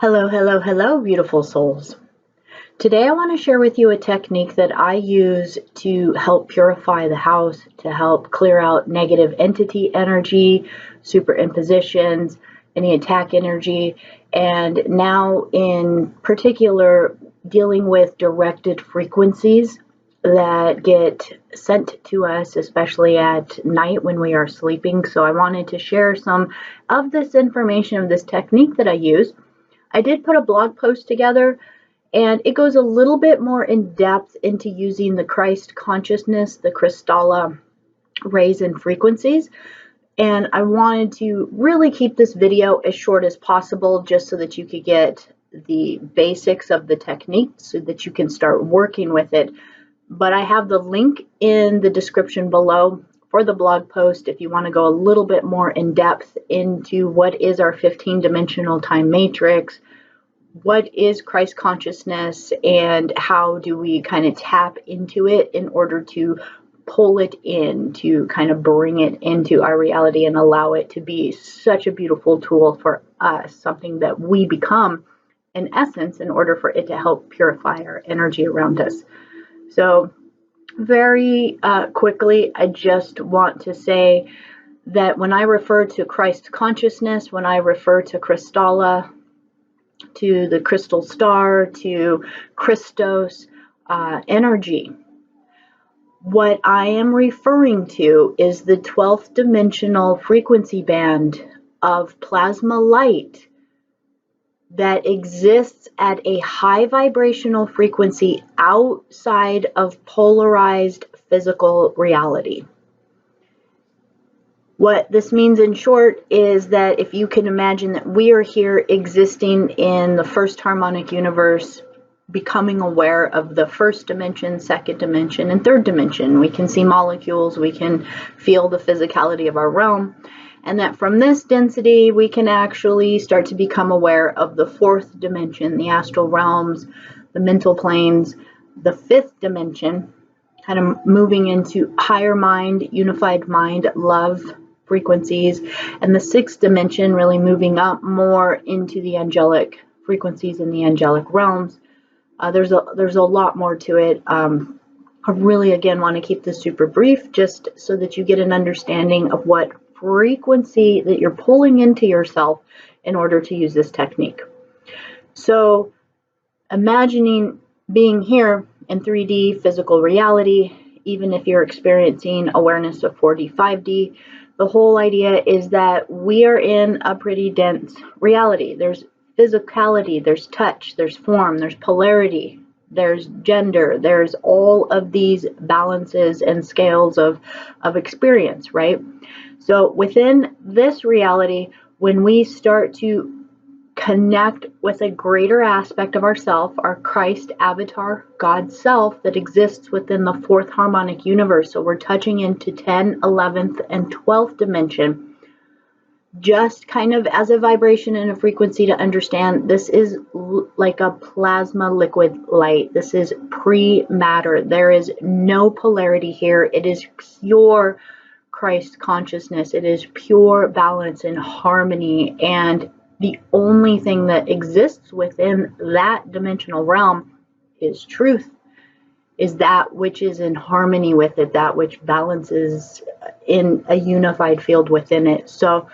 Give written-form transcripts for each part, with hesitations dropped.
Hello, hello, hello, beautiful souls. Today I want to share with you a technique that I use to help purify the house, to help clear out negative entity energy, superimpositions, any attack energy, and now in particular dealing with directed frequencies that get sent to us, especially at night when we are sleeping. So I wanted to share some of this information of this technique that I use. I did put a blog post together, and it goes a little bit more in depth into using the Christ consciousness, the Kristalla rays and frequencies. And I wanted to really keep this video as short as possible just so that you could get the basics of the technique so that you can start working with it. But I have the link in the description below for the blog post if you want to go a little bit more in depth into what is our 15-dimensional time matrix, what is Christ consciousness, and how do we kind of tap into it in order to pull it in, to kind of bring it into our reality and allow it to be such a beautiful tool for us, something that we become in essence in order for it to help purify our energy around us. So very quickly, I just want to say that when I refer to Christ consciousness, when I refer to Kristalla, to the crystal star, to Christos energy, what I am referring to is the 12th dimensional frequency band of plasma light that exists at a high vibrational frequency outside of polarized physical reality. What this means in short is that if you can imagine that we are here existing in the first harmonic universe, becoming aware of the first dimension, second dimension, and third dimension. We can see molecules, we can feel the physicality of our realm, and that from this density we can actually start to become aware of the fourth dimension, the astral realms, the mental planes, the fifth dimension, kind of moving into higher mind, unified mind, love frequencies, and the sixth dimension really moving up more into the angelic frequencies in the angelic realms. There's a lot more to it. I really, again, want to keep this super brief just so that you get an understanding of what frequency that you're pulling into yourself in order to use this technique. So imagining being here in 3D physical reality, even if you're experiencing awareness of 4D, 5D, the whole idea is that we are in a pretty dense reality. There's physicality, there's touch, there's form, there's polarity, there's gender, there's all of these balances and scales of experience, right? So within this reality, when we start to connect with a greater aspect of ourself, our Christ avatar, God self that exists within the fourth harmonic universe, so we're touching into 10th, 11th, and 12th dimension, just kind of as a vibration and a frequency to understand this is like a plasma liquid light. This is pre-matter. There is no polarity here. It is pure Christ consciousness. It is pure balance and harmony, and the only thing that exists within that dimensional realm is truth, is that which is in harmony with it, that which balances in a unified field within it. So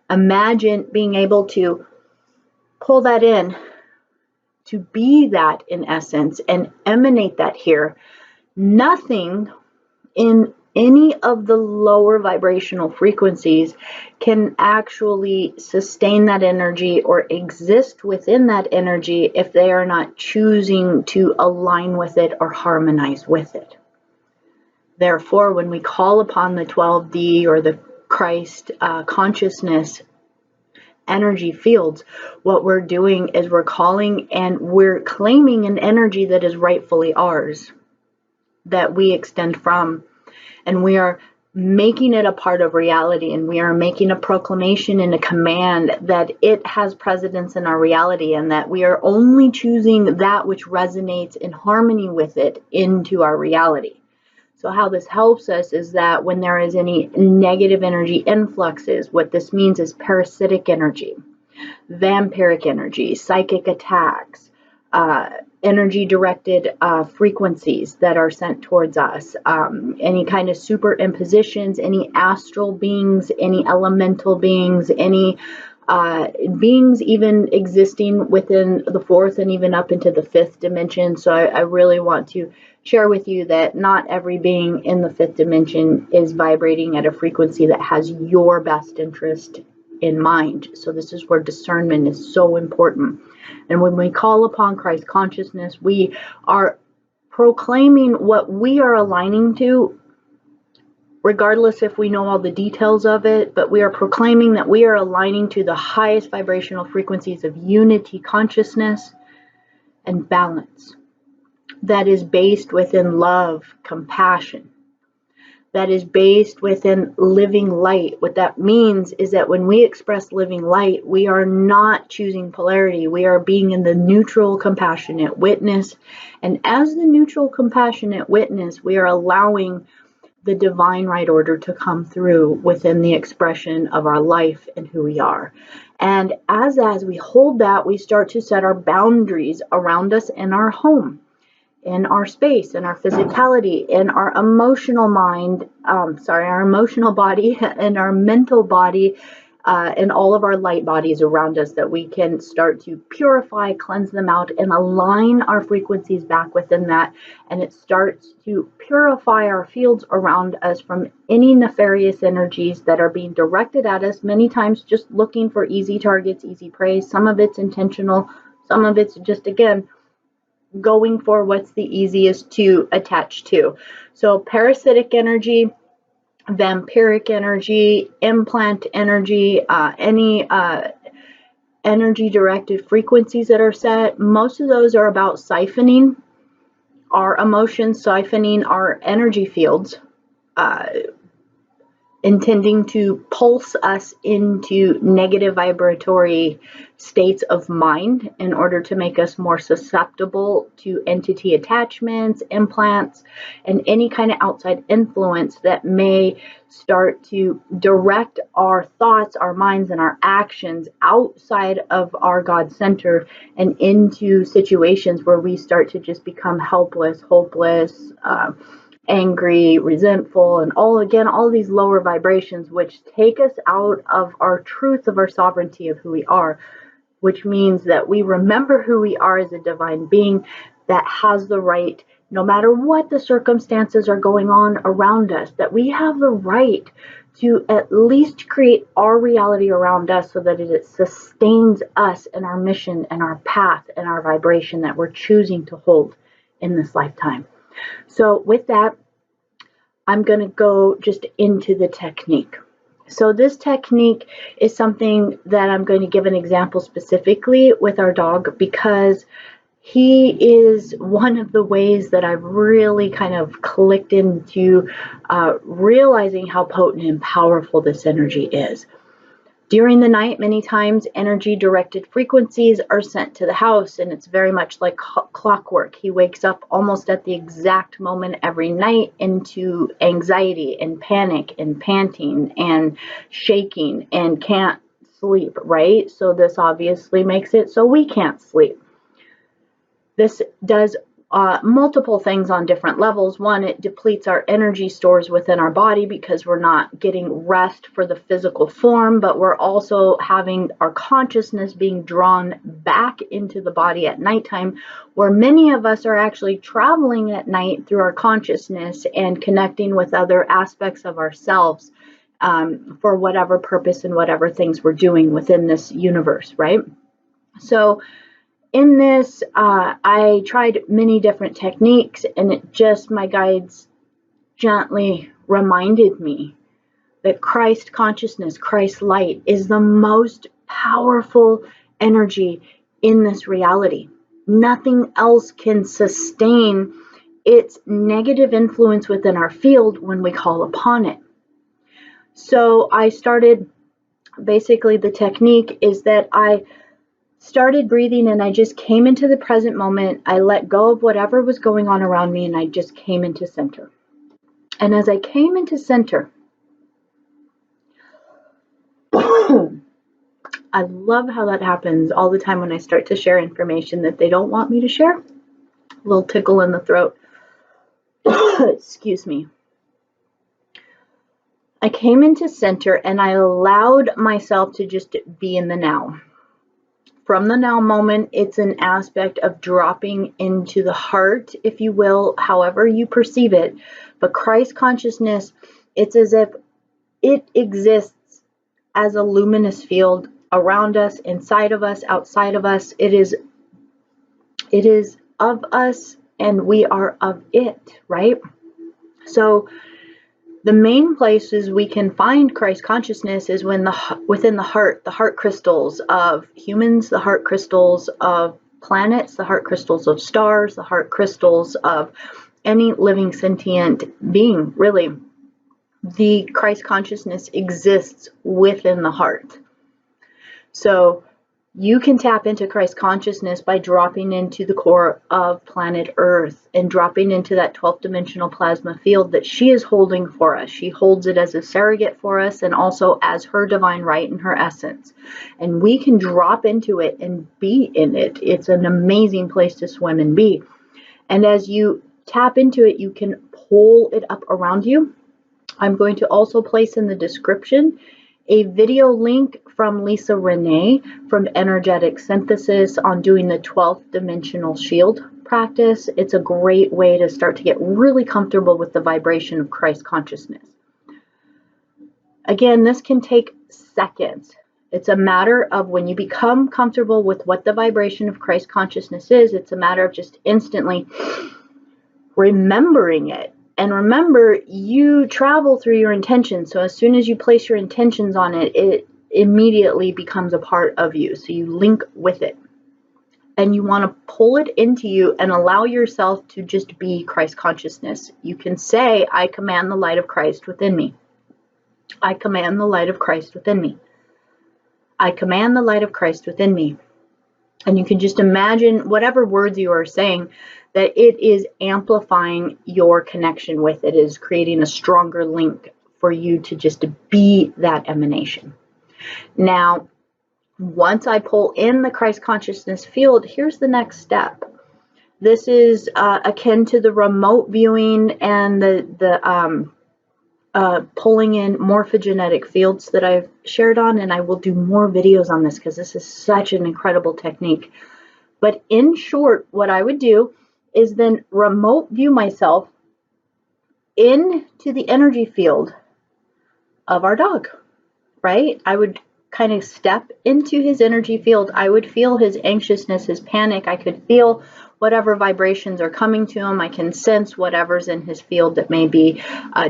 imagine being able to pull that in, to be that in essence, and emanate that here. Nothing in any of the lower vibrational frequencies can actually sustain that energy or exist within that energy if they are not choosing to align with it or harmonize with it. Therefore, when we call upon the 12D or the Christ consciousness energy fields, what we're doing is we're calling and we're claiming an energy that is rightfully ours, that we extend from, and we are making it a part of reality, and we are making a proclamation and a command that it has precedence in our reality, and that we are only choosing that which resonates in harmony with it into our reality. So how this helps us is that when there is any negative energy influxes, what this means is parasitic energy. vampiric energy, psychic attacks, energy-directed frequencies that are sent towards us, any kind of superimpositions, any astral beings, any elemental beings, any beings even existing within the fourth and even up into the fifth dimension. So I really want to share with you that not every being in the fifth dimension is vibrating at a frequency that has your best interest in mind. So this is where discernment is so important. And when we call upon Christ consciousness, we are proclaiming what we are aligning to, regardless if we know all the details of it, but we are proclaiming that we are aligning to the highest vibrational frequencies of unity, consciousness, and balance that is based within love, compassion, that is based within living light. What that means is that when we express living light, we are not choosing polarity. We are being in the neutral, compassionate witness. And as the neutral, compassionate witness, we are allowing the divine right order to come through within the expression of our life and who we are. And as we hold that, we start to set our boundaries around us in our home, in our space, in our physicality, in our emotional mind, our emotional body, and our mental body, and all of our light bodies around us, that we can start to purify, cleanse them out, and align our frequencies back within that. And it starts to purify our fields around us from any nefarious energies that are being directed at us, many times just looking for easy targets, easy prey. Some of it's intentional, some of it's just, again, going for what's the easiest to attach to. So parasitic energy, vampiric energy, implant energy, any energy directed frequencies that are set, most of those are about siphoning our emotions, siphoning our energy fields, intending to pulse us into negative vibratory states of mind in order to make us more susceptible to entity attachments, implants, and any kind of outside influence that may start to direct our thoughts, our minds, and our actions outside of our God center and into situations where we start to just become helpless, hopeless, angry, resentful, and all these lower vibrations, which take us out of our truth of our sovereignty of who we are, which means that we remember who we are as a divine being that has the right, no matter what the circumstances are going on around us, that we have the right to at least create our reality around us so that it sustains us in our mission and our path and our vibration that we're choosing to hold in this lifetime. So with that, I'm going to go just into the technique. So this technique is something that I'm going to give an example specifically with our dog, because he is one of the ways that I've really kind of clicked into realizing how potent and powerful this energy is. During the night, many times energy-directed frequencies are sent to the house, and it's very much like clockwork. He wakes up almost at the exact moment every night into anxiety and panic and panting and shaking and can't sleep, right? So this obviously makes it so we can't sleep. This does multiple things on different levels. One, it depletes our energy stores within our body because we're not getting rest for the physical form, but we're also having our consciousness being drawn back into the body at nighttime, where many of us are actually traveling at night through our consciousness and connecting with other aspects of ourselves for whatever purpose and whatever things we're doing within this universe, right? So in this, I tried many different techniques, and my guides gently reminded me that Christ consciousness, Christ light, is the most powerful energy in this reality. Nothing else can sustain its negative influence within our field when we call upon it. So I started, basically the technique is that I started breathing and I just came into the present moment. I let go of whatever was going on around me and I just came into center. And as I came into center, I love how that happens all the time when I start to share information that they don't want me to share. A little tickle in the throat. Excuse me. I came into center and I allowed myself to just be in the now. From the now moment, it's an aspect of dropping into the heart, if you will, however you perceive it. But Christ consciousness, it's as if it exists as a luminous field around us, inside of us, outside of us. It is of us and we are of it, right? So the main places we can find Christ consciousness is when within the heart crystals of humans, the heart crystals of planets, the heart crystals of stars, the heart crystals of any living sentient being, really. The Christ consciousness exists within the heart. So you can tap into Christ consciousness by dropping into the core of planet Earth and dropping into that 12th dimensional plasma field that she is holding for us. She holds it as a surrogate for us and also as her divine right and her essence. And we can drop into it and be in it. It's an amazing place to swim and be. And as you tap into it, you can pull it up around you. I'm going to also place in the description a video link from Lisa Renee from Energetic Synthesis on doing the 12th dimensional shield practice. It's a great way to start to get really comfortable with the vibration of Christ consciousness. Again, this can take seconds. It's a matter of when you become comfortable with what the vibration of Christ consciousness is, it's a matter of just instantly remembering it. And remember, you travel through your intentions. So as soon as you place your intentions on it, it immediately becomes a part of you. So you link with it. And you want to pull it into you and allow yourself to just be Christ consciousness. You can say, I command the light of Christ within me. I command the light of Christ within me. I command the light of Christ within me. And you can just imagine whatever words you are saying, that it is amplifying your connection with it, is creating a stronger link for you to just be that emanation. Now, once I pull in the Christ consciousness field, here's the next step. This is akin to the remote viewing and the pulling in morphogenetic fields that I've shared on, and I will do more videos on this because this is such an incredible technique. But in short, what I would do is then remote view myself into the energy field of our dog, right? I would kind of step into his energy field. I would feel his anxiousness, his panic. I could feel whatever vibrations are coming to him. I can sense whatever's in his field that may be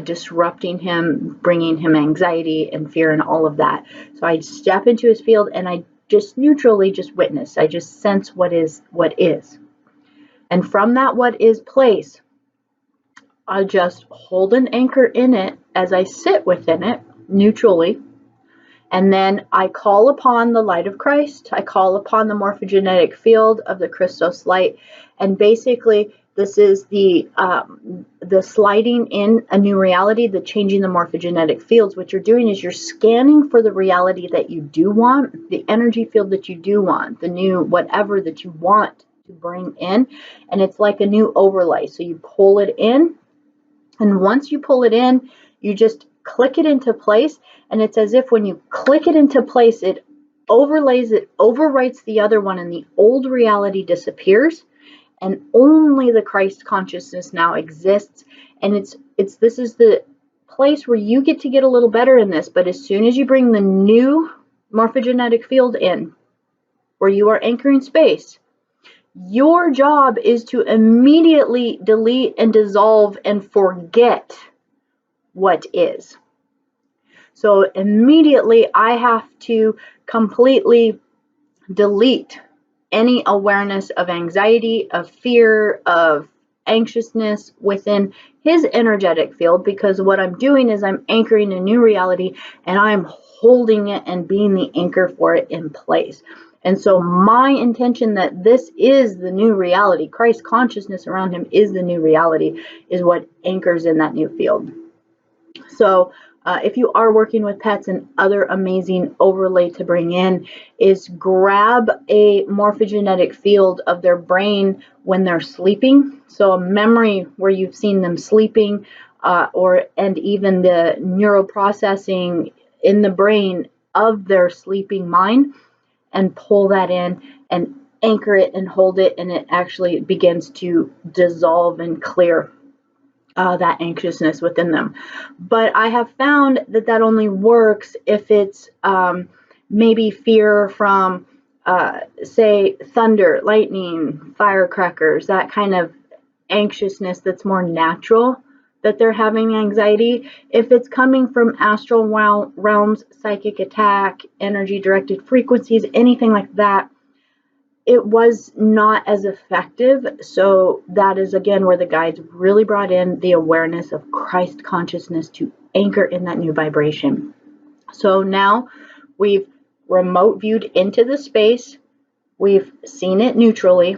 disrupting him, bringing him anxiety and fear and all of that. So I'd step into his field and I just neutrally just witness. I just sense what is. And from that what is place, I just hold an anchor in it as I sit within it neutrally. And then I call upon the light of Christ. I call upon the morphogenetic field of the Christos light. And basically, this is the sliding in a new reality, the changing the morphogenetic fields. What you're doing is you're scanning for the reality that you do want, the energy field that you do want, the new whatever that you want to bring in. And it's like a new overlay. So you pull it in. And once you pull it in, you just click it into place. And it's as if when you click it into place, it overlays, it overwrites the other one, and the old reality disappears. And only the Christ consciousness now exists. And this is the place where you get to get a little better in this. But as soon as you bring the new morphogenetic field in, where you are anchoring space, your job is to immediately delete and dissolve and forget what is. So immediately I have to completely delete any awareness of anxiety, of fear, of anxiousness within his energetic field, because what I'm doing is I'm anchoring a new reality and I'm holding it and being the anchor for it in place. And so my intention that this is the new reality, Christ consciousness around him is the new reality, is what anchors in that new field. So if you are working with pets, and other amazing overlay to bring in is grab a morphogenetic field of their brain when they're sleeping. So a memory where you've seen them sleeping, and even the neuroprocessing in the brain of their sleeping mind, and pull that in and anchor it and hold it, and it actually begins to dissolve and clear that anxiousness within them. But I have found that that only works if it's maybe fear from, say, thunder, lightning, firecrackers, that kind of anxiousness that's more natural, that they're having anxiety. If it's coming from astral realms, psychic attack, energy directed frequencies, anything like that, it was not as effective. So that is again where the guides really brought in the awareness of Christ consciousness to anchor in that new vibration. So now we've remote viewed into the space, we've seen it neutrally,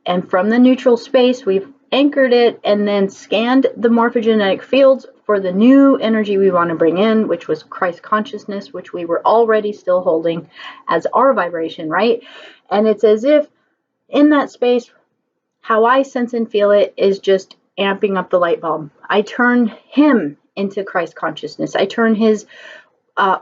and from the neutral space we've anchored it and then scanned the morphogenetic fields for the new energy we want to bring in, which was Christ consciousness, which we were already still holding as our vibration, right? And it's as if in that space, how I sense and feel it is just amping up the light bulb. I turn him into Christ consciousness. I turn his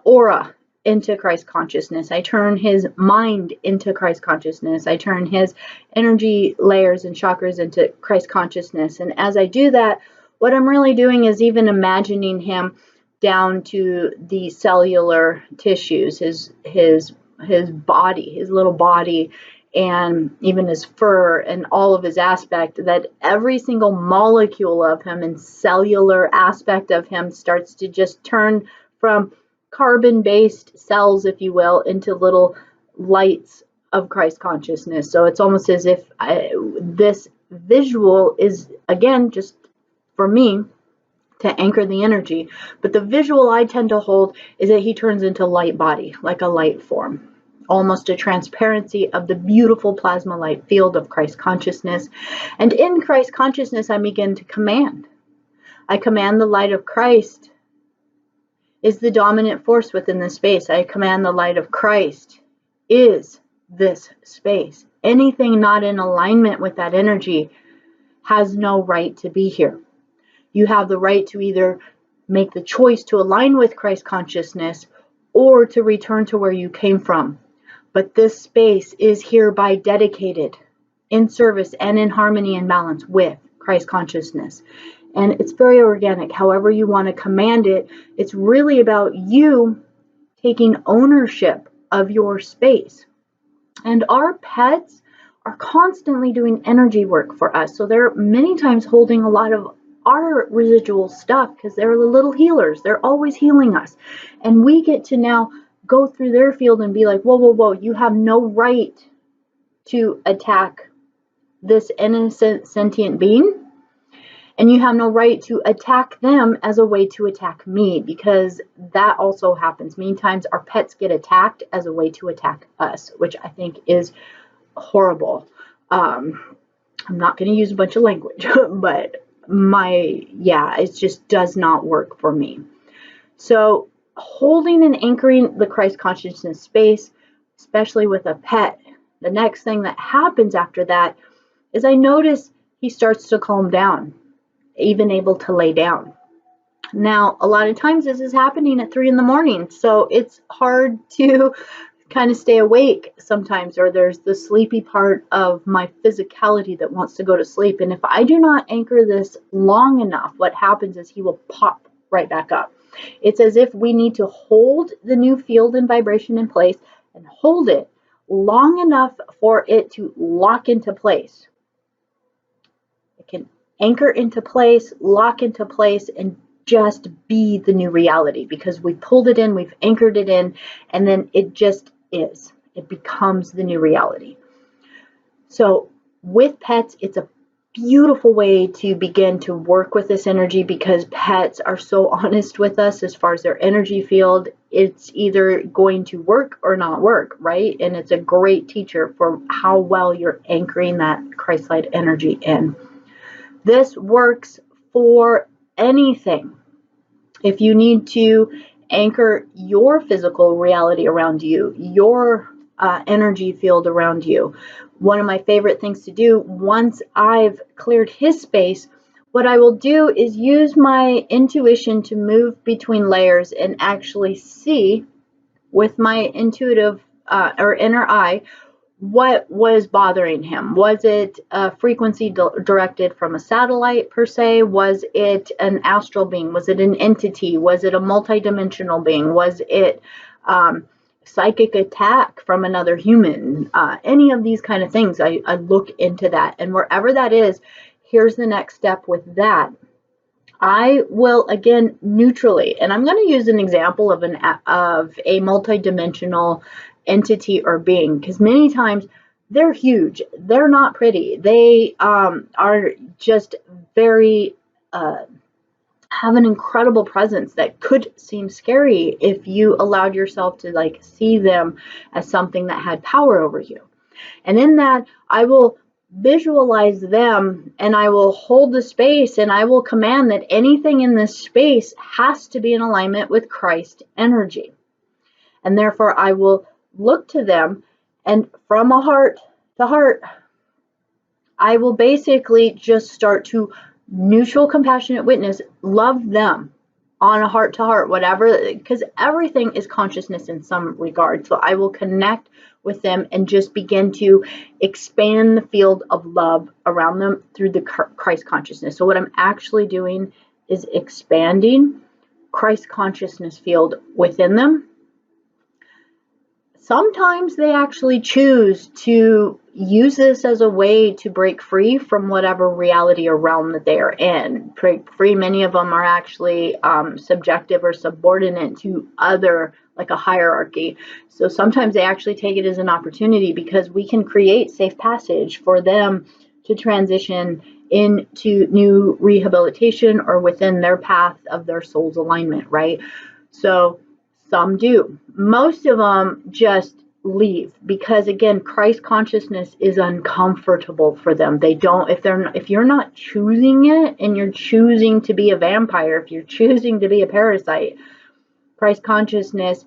aura into Christ consciousness. I turn his mind into Christ consciousness. I turn his energy layers and chakras into Christ consciousness. And as I do that, what I'm really doing is even imagining him down to the cellular tissues, his body, his little body, and even his fur and all of his aspect, that every single molecule of him and cellular aspect of him starts to just turn from carbon-based cells, if you will, into little lights of Christ consciousness. So it's almost as if this visual is, again, just for me to anchor the energy. But the visual I tend to hold is that he turns into light body, like a light form, almost a transparency of the beautiful plasma light field of Christ consciousness. And in Christ consciousness, I begin to command. I command the light of Christ is the dominant force within this space. I command the light of Christ is this space. Anything not in alignment with that energy has no right to be here. You have the right to either make the choice to align with Christ consciousness or to return to where you came from. But this space is hereby dedicated in service and in harmony and balance with Christ consciousness. And it's very organic. However you want to command it, it's really about you taking ownership of your space. And our pets are constantly doing energy work for us. So they're many times holding a lot of our residual stuff because they're the little healers. They're always healing us. And we get to now go through their field and be like, whoa, whoa, whoa, you have no right to attack this innocent sentient being. And you have no right to attack them as a way to attack me, because that also happens. Many times our pets get attacked as a way to attack us, which I think is horrible. I'm not going to use a bunch of language, but it just does not work for me. So holding and anchoring the Christ consciousness space, especially with a pet, the next thing that happens after that is I notice he starts to calm down, even able to lay down. Now, a lot of times this is happening at 3 a.m, so it's hard to kind of stay awake sometimes, or there's the sleepy part of my physicality that wants to go to sleep. And if I do not anchor this long enough, what happens is he will pop right back up. It's as if we need to hold the new field and vibration in place and hold it long enough for it to lock into place. It can anchor into place, lock into place, and just be the new reality, because we pulled it in, we've anchored it in, and then it just is. It becomes the new reality. So with pets, it's a beautiful way to begin to work with this energy, because pets are so honest with us as far as their energy field. It's either going to work or not work, right? And it's a great teacher for how well you're anchoring that Christ-light energy in. This works for anything. If you need to anchor your physical reality around you, your energy field around you, one of my favorite things to do once I've cleared his space, what I will do is use my intuition to move between layers and actually see with my intuitive or inner eye what was bothering him. Was it a frequency directed from a satellite per se? Was it an astral being? Was it an entity? Was it a multidimensional being? Was it psychic attack from another human? Any of these kind of things, I look into that. And wherever that is, here's the next step with that. I will again neutrally, and I'm going to use an example of a multidimensional entity or being, because many times they're huge, they're not pretty, they are just very have an incredible presence that could seem scary if you allowed yourself to like see them as something that had power over you. And in that, I will visualize them and I will hold the space and I will command that anything in this space has to be in alignment with Christ energy. And therefore, I will look to them and from a heart to heart, I will basically just start to neutral, compassionate witness, love them on a heart to heart, whatever, because everything is consciousness in some regard. So I will connect with them and just begin to expand the field of love around them through the Christ consciousness. So what I'm actually doing is expanding Christ consciousness field within them. Sometimes they actually choose to use this as a way to break free from whatever reality or realm that they are in. Break free, many of them are actually subjective or subordinate to other, like a hierarchy. So sometimes they actually take it as an opportunity because we can create safe passage for them to transition into new rehabilitation or within their path of their soul's alignment, right? So some do. Most of them just leave because again, Christ consciousness is uncomfortable for them. They don't, if you're not choosing it and you're choosing to be a vampire, if you're choosing to be a parasite, Christ consciousness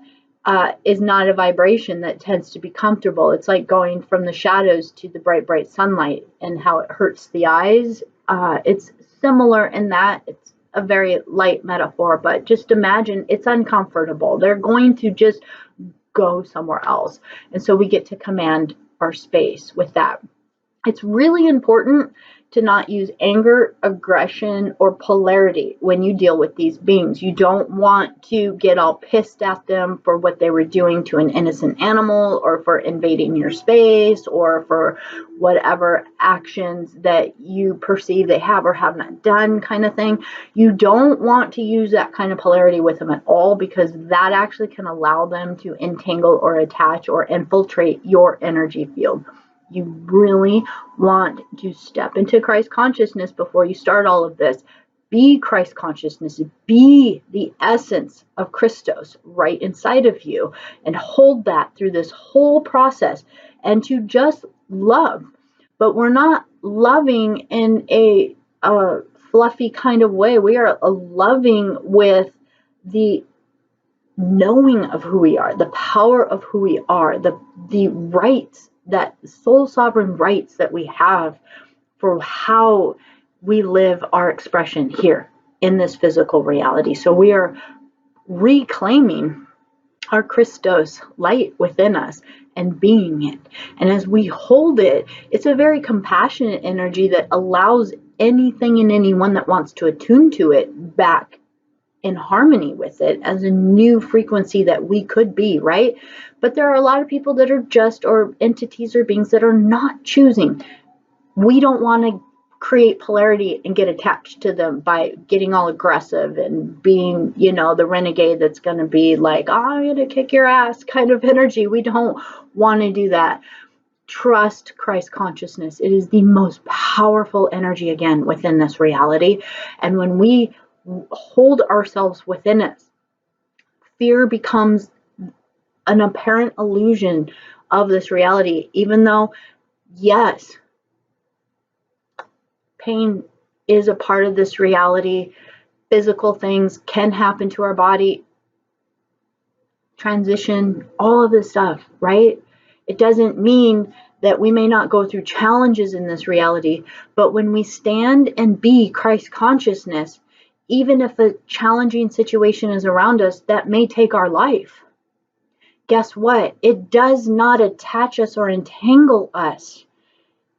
is not a vibration that tends to be comfortable. It's like going from the shadows to the bright, bright sunlight and how it hurts the eyes. It's similar in that it's a very light metaphor, but just imagine it's uncomfortable. They're going to just go somewhere else. And so we get to command our space with that. It's really important to not use anger, aggression, or polarity when you deal with these beings. You don't want to get all pissed at them for what they were doing to an innocent animal or for invading your space or for whatever actions that you perceive they have or have not done kind of thing. You don't want to use that kind of polarity with them at all because that actually can allow them to entangle or attach or infiltrate your energy field. You really want to step into Christ consciousness before you start all of this. Be Christ consciousness. Be the essence of Christos right inside of you and hold that through this whole process and to just love. But we're not loving in a fluffy kind of way. We are loving with the knowing of who we are, the power of who we are, the rights, that soul sovereign rights that we have for how we live our expression here in this physical reality. So we are reclaiming our Christos light within us and being it. And as we hold it, it's a very compassionate energy that allows anything and anyone that wants to attune to it back in harmony with it as a new frequency that we could be, right? But there are a lot of people that are just, or entities or beings that are not choosing. We don't want to create polarity and get attached to them by getting all aggressive and being, the renegade that's going to be like, oh, I'm going to kick your ass kind of energy. We don't want to do that. Trust Christ consciousness. It is the most powerful energy, again, within this reality. And when we hold ourselves within it, fear becomes an apparent illusion of this reality, even though, yes, pain is a part of this reality. physical things can happen to our body, transition, all of this stuff, right? It doesn't mean that we may not go through challenges in this reality, but when we stand and be Christ consciousness, even if a challenging situation is around us that may take our life, guess what? It does not attach us or entangle us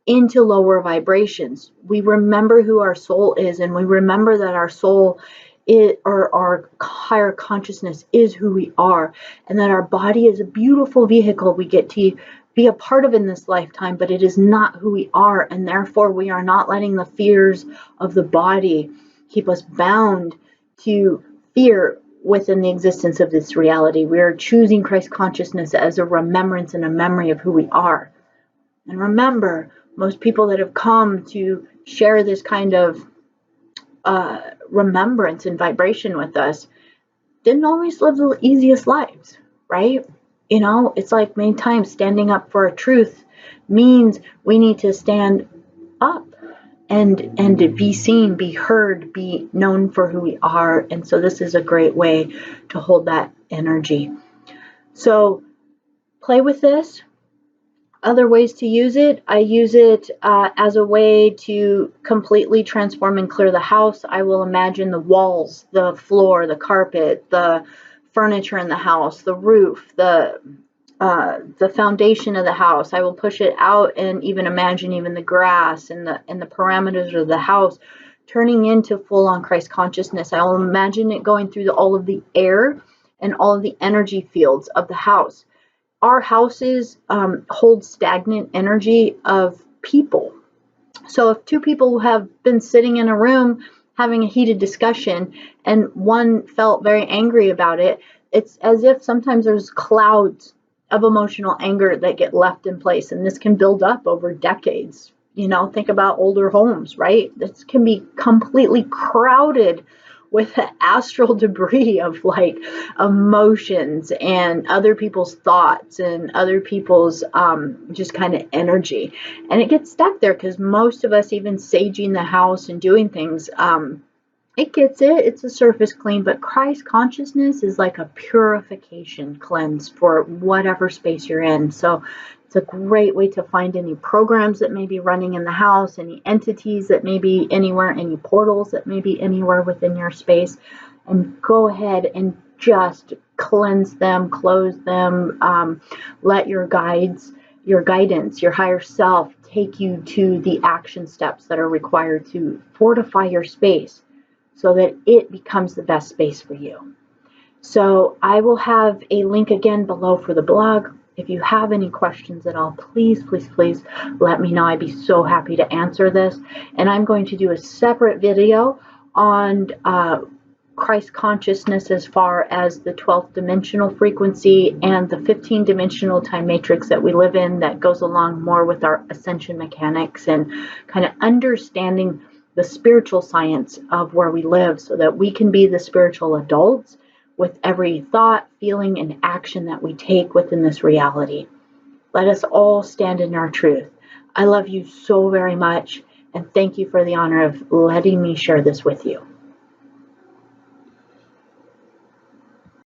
into lower vibrations. We remember who our soul is, and we remember that our soul is, or our higher consciousness is who we are, and that our body is a beautiful vehicle we get to be a part of in this lifetime, but it is not who we are, and therefore we are not letting the fears of the body keep us bound to fear within the existence of this reality. We are choosing Christ consciousness as a remembrance and a memory of who we are. And remember, most people that have come to share this kind of remembrance and vibration with us didn't always live the easiest lives, right? You know, it's like many times standing up for a truth means we need to stand up and to be seen, be heard, be known for who we are. And so this is a great way to hold that energy. So play with this. Other ways to use it, I use it as a way to completely transform and clear the house. I will imagine the walls, the floor, the carpet, the furniture in the house, the roof, the foundation of the house. I will push it out and even imagine even the grass and the parameters of the house turning into full-on Christ consciousness. I will imagine it going through all of the air and all of the energy fields of the house. Our houses hold stagnant energy of people. So if two people have been sitting in a room having a heated discussion and one felt very angry about it, it's as if sometimes there's clouds of emotional anger that get left in place, and this can build up over decades. You know, think about older homes, right? This can be completely crowded with the astral debris of like emotions and other people's thoughts and other people's just kind of energy. And it gets stuck there because most of us, even saging the house and doing things, it gets it. It's a surface clean, but Christ consciousness is like a purification cleanse for whatever space you're in. So it's a great way to find any programs that may be running in the house, any entities that may be anywhere, any portals that may be anywhere within your space, and go ahead and just cleanse them, close them, let your guidance, your higher self take you to the action steps that are required to fortify your space so that it becomes the best space for you. So I will have a link again below for the blog. If you have any questions at all, please, please, please let me know. I'd be so happy to answer this. And I'm going to do a separate video on Christ consciousness as far as the 12th dimensional frequency and the 15-dimensional time matrix that we live in that goes along more with our ascension mechanics and kind of understanding the spiritual science of where we live so that we can be the spiritual adults with every thought, feeling, and action that we take within this reality. Let us all stand in our truth. I love you so very much, and thank you for the honor of letting me share this with you.